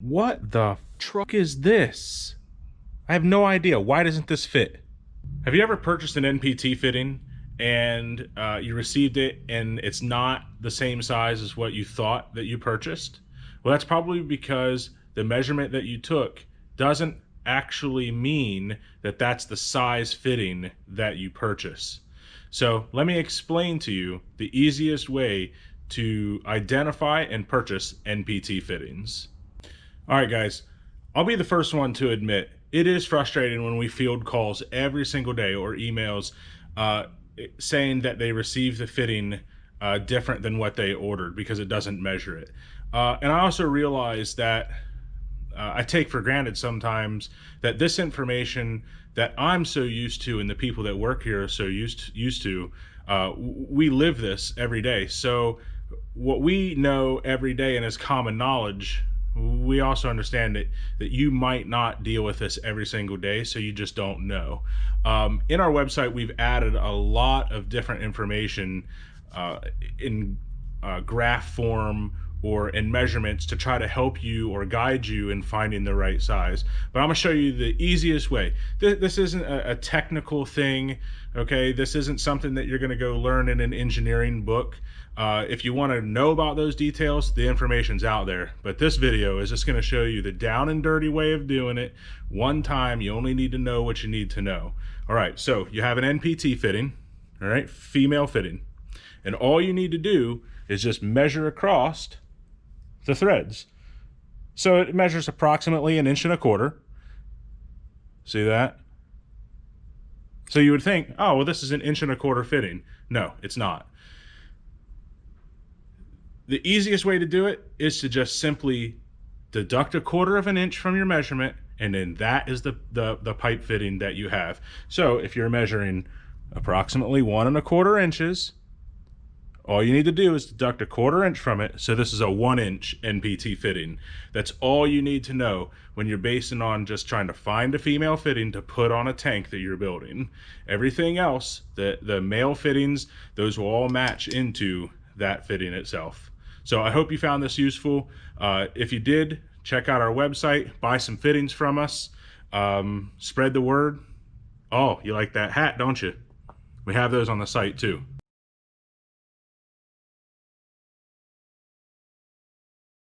What the truck is this? I have no idea. Why doesn't this fit? Have you ever purchased an NPT fitting and you received it and it's not the same size as what you thought that you purchased? Well, that's probably because the measurement that you took doesn't actually mean that that's the size fitting that you purchase. So let me explain to you the easiest way to identify and purchase NPT fittings. All right, guys, I'll be the first one to admit it is frustrating when we field calls every single day or emails saying that they received the fitting different than what they ordered because it doesn't measure it. And I also realize that I take for granted sometimes that this information that I'm so used to and the people that work here are so used to, we live this every day. So what we know every day and is common knowledge, we also understand that you might not deal with this every single day, so you just don't know. In our website, we've added a lot of different information in graph form or in measurements to try to help you or guide you in finding the right size. But I'm gonna show you the easiest way. This isn't a technical thing, okay? This isn't something that you're gonna go learn in an engineering book. If you wanna know about those details, the information's out there. But this video is just gonna show you the down and dirty way of doing it. One time, you only need to know what you need to know. All right, so you have an NPT fitting, all right, female fitting. And all you need to do is just measure across the threads. So it measures approximately 1.25 inches. See that? So you would think, oh, well, this is 1.25 inch fitting. No, it's not. The easiest way to do it is to just simply deduct 1/4 inch from your measurement, and then that is the pipe fitting that you have. So if you're measuring approximately 1.25 inches, all you need to do is deduct 1/4 inch from it. So this is a 1-inch NPT fitting. That's all you need to know when you're basing on just trying to find a female fitting to put on a tank that you're building. Everything else, the male fittings, those will all match into that fitting itself. So I hope you found this useful. If you did, check out our website, buy some fittings from us, spread the word. Oh, you like that hat, don't you? We have those on the site too.